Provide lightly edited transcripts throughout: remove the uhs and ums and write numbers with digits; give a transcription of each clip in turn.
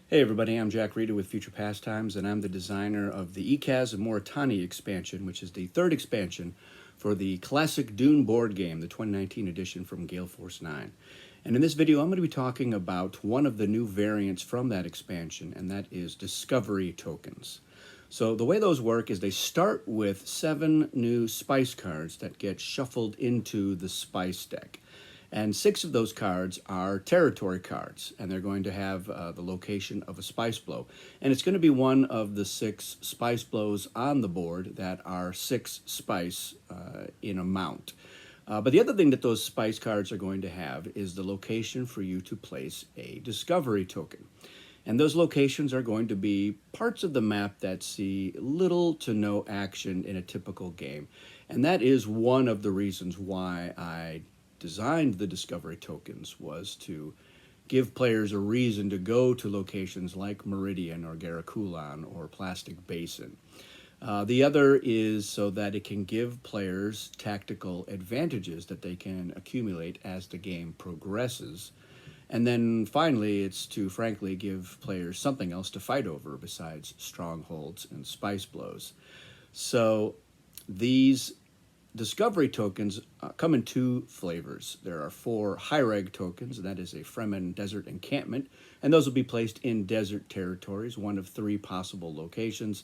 Hey everybody, I'm Jack Reeder with Future Pastimes, and I'm the designer of the Ecaz Moritani expansion, which is the third expansion for the classic Dune board game, the 2019 edition from Gale Force 9. And in this video, I'm going to be talking about one of the new variants from that expansion, and that is Discovery Tokens. So the way those work is they start with 7 new spice cards that get shuffled into the spice deck. And 6 of those cards are territory cards, and they're going to have the location of a spice blow. And it's going to be one of the 6 spice blows on the board that are 6 spice in amount. But the other thing that those spice cards are going to have is the location for you to place a discovery token. And those locations are going to be parts of the map that see little to no action in a typical game. And that is one of the reasons why I designed the discovery tokens, was to give players a reason to go to locations like Meridian or Garakulan or Plastic Basin. The other is so that it can give players tactical advantages that they can accumulate as the game progresses. And then finally, it's to frankly give players something else to fight over besides strongholds and spice blows. So these discovery tokens come in 2 flavors. There are 4 high-reg tokens, and that is a Fremen desert encampment, and those will be placed in desert territories, one of 3 possible locations.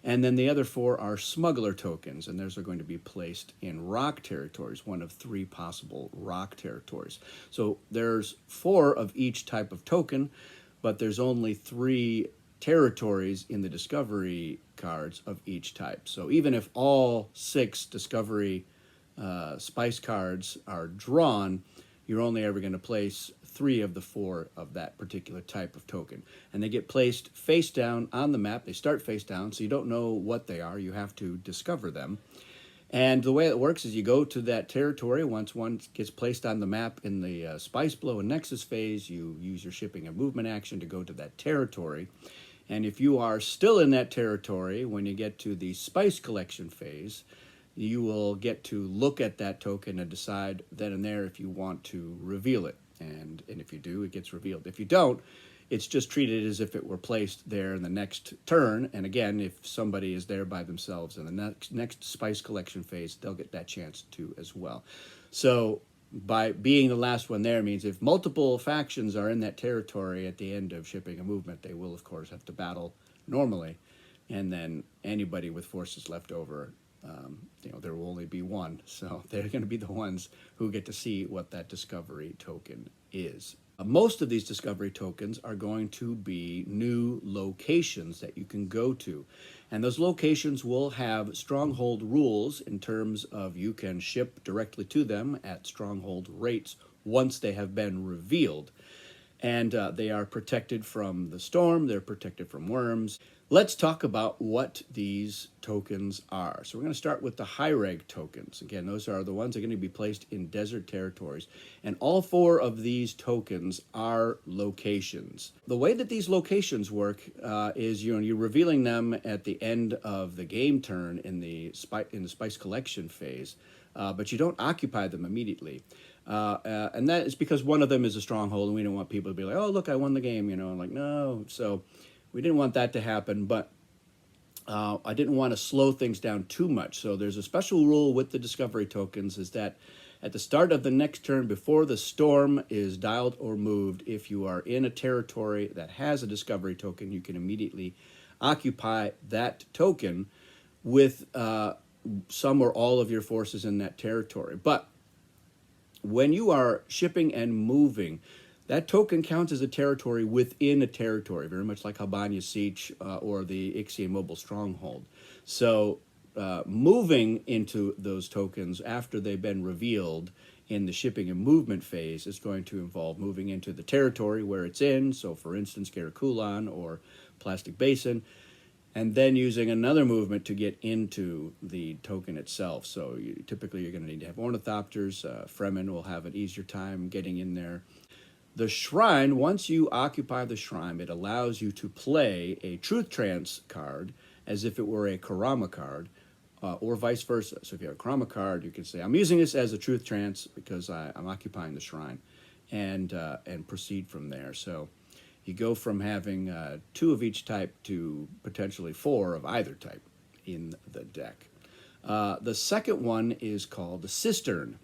And then the other 4 are smuggler tokens, and those are going to be placed in rock territories, one of 3 possible rock territories. So there's 4 of each type of token, but there's only 3 territories in the discovery cards of each type. So even if all 6 discovery spice cards are drawn, you're only ever going to place 3 of the 4 of that particular type of token. And they get placed face down on the map. They start face down, so you don't know what they are. You have to discover them. And the way it works is you go to that territory. Once one gets placed on the map in the Spice Blow and Nexus phase, you use your shipping and movement action to go to that territory. And if you are still in that territory when you get to the Spice Collection phase, you will get to look at that token and decide then and there if you want to reveal it. And if you do, it gets revealed. If you don't, it's just treated as if it were placed there in the next turn. And again, if somebody is there by themselves in the next Spice Collection phase, they'll get that chance to as well. So by being the last one there means if multiple factions are in that territory at the end of shipping a movement, they will, of course, have to battle normally. And then anybody with forces left over, there will only be one. So they're going to be the ones who get to see what that discovery token is. Most of these discovery tokens are going to be new locations that you can go to. And those locations will have stronghold rules in terms of you can ship directly to them at stronghold rates once they have been revealed. And they are protected from the storm, they're protected from worms. Let's talk about what these tokens are. So we're going to start with the high-reg tokens. Again, those are the ones that are going to be placed in desert territories. And all 4 of these tokens are locations. The way that these locations work is you're revealing them at the end of the game turn in the Spice Collection phase, but you don't occupy them immediately. And that is because one of them is a stronghold, and we don't want people to be like, oh, look, I won the game, and like, no. So we didn't want that to happen, but I didn't want to slow things down too much. So there's a special rule with the discovery tokens is that at the start of the next turn, before the storm is dialed or moved, if you are in a territory that has a discovery token, you can immediately occupy that token with some or all of your forces in that territory. But when you are shipping and moving, that token counts as a territory within a territory, very much like Habanya Siege or the Ixia Mobile Stronghold. So moving into those tokens after they've been revealed in the shipping and movement phase is going to involve moving into the territory where it's in. So for instance, Garakulan or Plastic Basin, and then using another movement to get into the token itself. So typically you're going to need to have ornithopters. Fremen will have an easier time getting in there. The shrine, once you occupy the shrine, it allows you to play a Truth Trance card as if it were a Karama card, or vice versa. So if you have a Karama card, you can say, I'm using this as a Truth Trance because I'm occupying the shrine, and proceed from there. So you go from having 2 of each type to potentially 4 of either type in the deck. The second one is called the Cistern,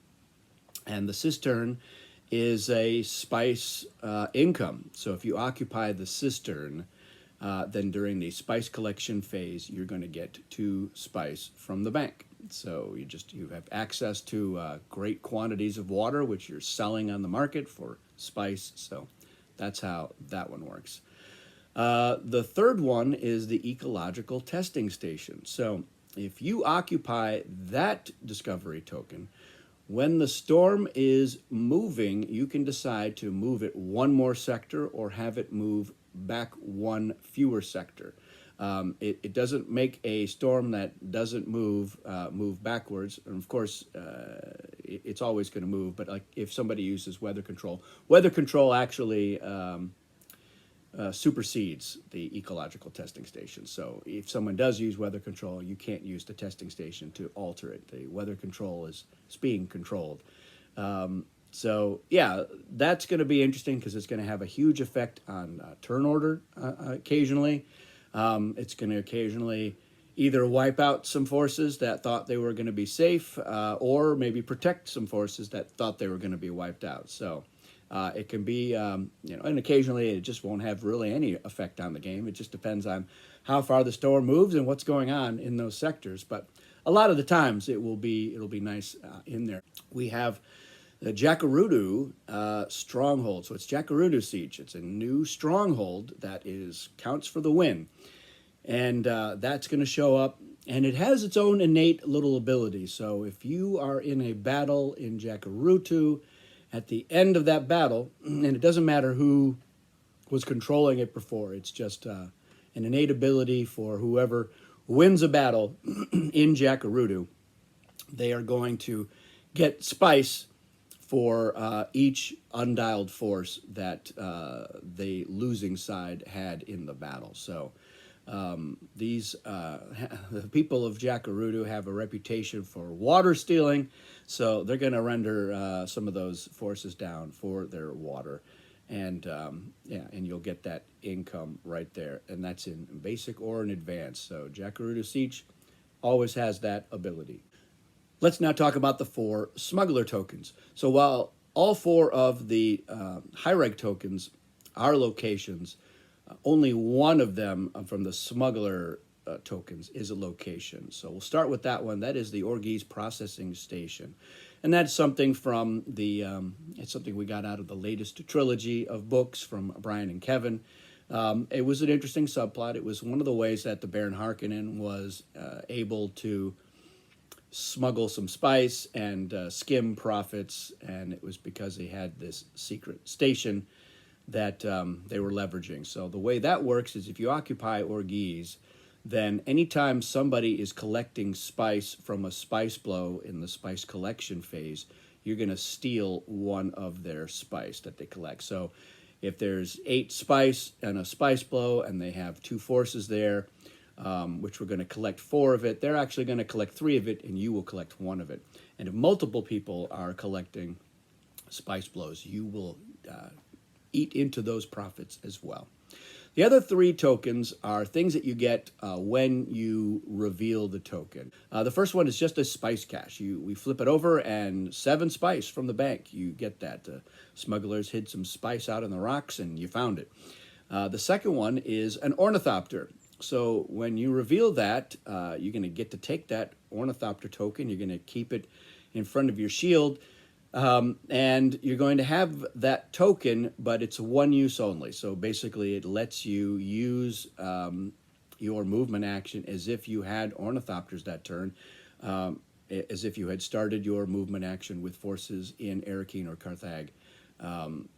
and the Cistern is a spice income. So if you occupy the Cistern, then during the spice collection phase, you're going to get 2 spice from the bank. So you have access to great quantities of water, which you're selling on the market for spice. So that's how that one works. The third one is the ecological testing station. So if you occupy that discovery token, when the storm is moving, you can decide to move it 1 more sector or have it move back 1 fewer sector. It doesn't make a storm that doesn't move backwards. And of course, it's always going to move. But like if somebody uses weather control actually supersedes the ecological testing station. So if someone does use weather control, you can't use the testing station to alter it. The weather control is being controlled. So yeah, that's going to be interesting because it's going to have a huge effect on turn order occasionally. It's going to occasionally either wipe out some forces that thought they were going to be safe or maybe protect some forces that thought they were going to be wiped out. So it can be, and occasionally it just won't have really any effect on the game. It just depends on how far the storm moves and what's going on in those sectors. But a lot of the times it'll be nice in there. We have the Jacurutu stronghold. So it's Jacurutu Siege. It's a new stronghold that counts for the win. And that's going to show up. And it has its own innate little ability. So if you are in a battle in Jacurutu, at the end of that battle, and it doesn't matter who was controlling it before, it's just an innate ability for whoever wins a battle in Jacurutu, they are going to get spice for each undialed force that the losing side had in the battle. So the people of Jacurutu have a reputation for water stealing, so they're going to render some of those forces down for their water, and and you'll get that income right there, and that's in basic or in advanced. So Jacurutu Siege always has that ability. Let's now talk about the 4 smuggler tokens. So while all 4 of the high rank tokens are locations, only one of them from the smuggler tokens is a location. So we'll start with that one. That is the Orgeez Processing Station. And that's something from it's something we got out of the latest trilogy of books from Brian and Kevin. It was an interesting subplot. It was one of the ways that the Baron Harkonnen was able to smuggle some spice and skim profits, and it was because he had this secret station that they were leveraging. So the way that works is if you occupy Orgeez, then anytime somebody is collecting spice from a spice blow in the spice collection phase, you're going to steal 1 of their spice that they collect. So if there's 8 spice and a spice blow and they have 2 forces there, which we're going to collect 4 of it, they're actually going to collect 3 of it and you will collect 1 of it. And if multiple people are collecting spice blows, you will eat into those profits as well. The other 3 tokens are things that you get when you reveal the token. The first one is just a spice cache. We flip it over and 7 spice from the bank. You get that. Smugglers hid some spice out in the rocks and you found it. The second one is an ornithopter. So when you reveal that, you're going to get to take that ornithopter token. You're going to keep it in front of your shield. And you're going to have that token, but it's 1 use only. So basically it lets you use your movement action as if you had ornithopters that turn, as if you had started your movement action with forces in Arakeen or Carthag.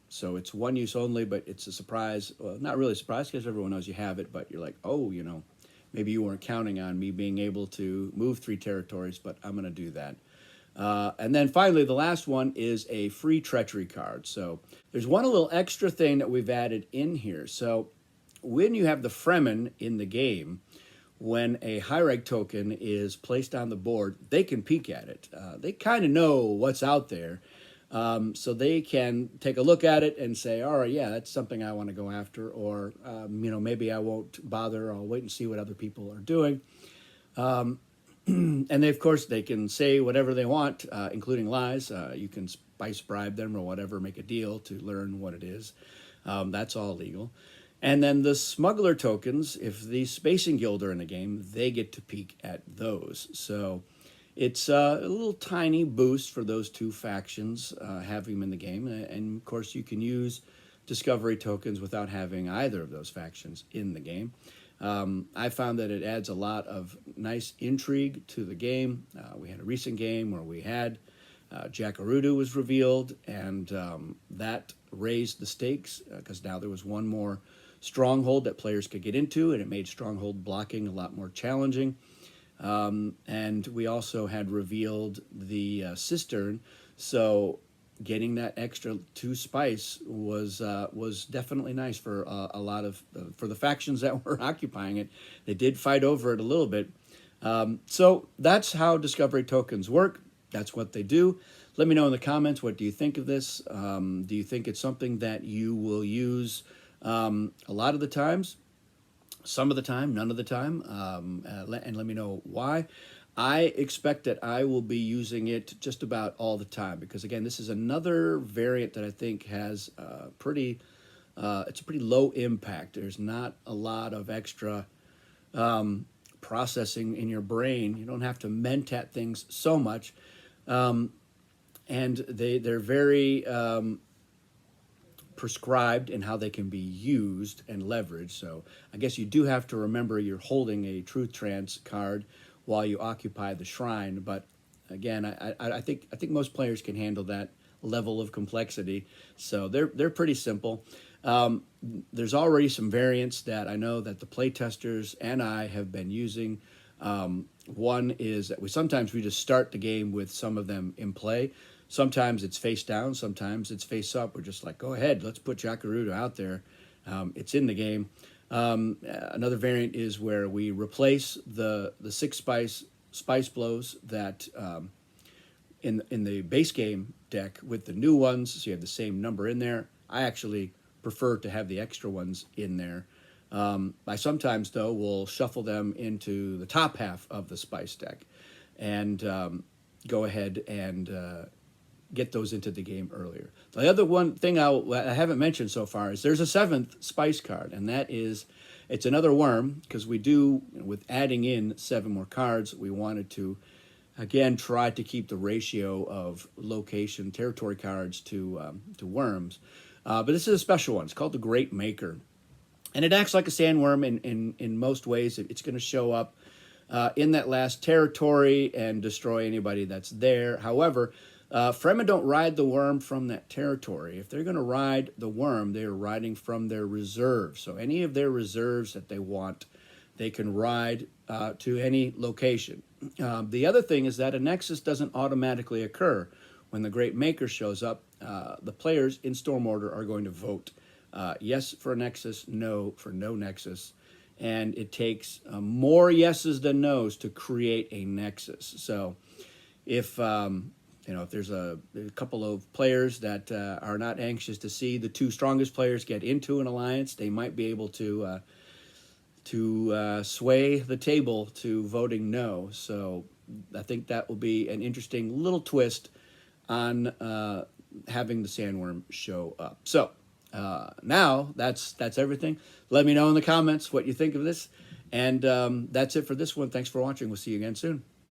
So it's 1 use only, but it's a surprise. Well, not really a surprise because everyone knows you have it, but you're like, oh, maybe you weren't counting on me being able to move 3 territories, but I'm going to do that. And then finally, the last one is a free treachery card. So there's one little extra thing that we've added in here. So when you have the Fremen in the game, when a high rank token is placed on the board, they can peek at it. They kind of know what's out there. So they can take a look at it and say, all right, yeah, that's something I want to go after, or maybe I won't bother. I'll wait and see what other people are doing. And they, of course, they can say whatever they want, including lies. You can spice bribe them or whatever, make a deal to learn what it is. That's all legal. And then the smuggler tokens, if the Spacing Guild are in the game, they get to peek at those. So it's a little tiny boost for those two factions, having them in the game. And of course, you can use discovery tokens without having either of those factions in the game. I found that it adds a lot of nice intrigue to the game. We had a recent game where we had Jackarudu was revealed, and that raised the stakes because now there was one more stronghold that players could get into, and it made stronghold blocking a lot more challenging. And we also had revealed the cistern, so getting that extra 2 spice was definitely nice for a lot of for the factions that were occupying it. They did fight over it a little bit. So that's how discovery tokens work. That's what they do. Let me know in the comments, what do you think of this? Do you think it's something that you will use a lot of the times? Some of the time, none of the time, and let me know why. I expect that I will be using it just about all the time because, again, this is another variant that I think has it's a pretty low impact. There's not a lot of extra processing in your brain. You don't have to mentat things so much, and they're very prescribed in how they can be used and leveraged. So I guess you do have to remember you're holding a truth trance card while you occupy the shrine. But again, I think most players can handle that level of complexity. So they're pretty simple. There's already some variants that I know that the playtesters and I have been using. One is that sometimes we just start the game with some of them in play. Sometimes it's face down, sometimes it's face up. We're just like, go ahead, let's put Jackarudu out there. It's in the game. Another variant is where we replace the 6 spice blows that in the base game deck with the new ones, so you have the same number in there. I actually prefer to have the extra ones in there. I sometimes, though, will shuffle them into the top half of the spice deck and go ahead and get those into the game earlier. The other one thing I haven't mentioned so far is there's a 7th spice card, and that is, it's another worm, because we do, with adding in 7 more cards, we wanted to, again, try to keep the ratio of location, territory cards to worms. But this is a special one. It's called the Great Maker. And it acts like a sandworm in most ways. It's going to show up in that last territory and destroy anybody that's there. However, Fremen don't ride the worm from that territory. If they're going to ride the worm, they're riding from their reserves. So any of their reserves that they want, they can ride to any location. The other thing is that a nexus doesn't automatically occur. When the Great Maker shows up, the players in storm order are going to vote yes for a nexus, no for no nexus. And it takes more yeses than nos to create a nexus. So if if there's a couple of players that are not anxious to see the 2 strongest players get into an alliance, they might be able to sway the table to voting no. So I think that will be an interesting little twist on having the sandworm show up. So now that's everything. Let me know in the comments what you think of this. And that's it for this one. Thanks for watching. We'll see you again soon.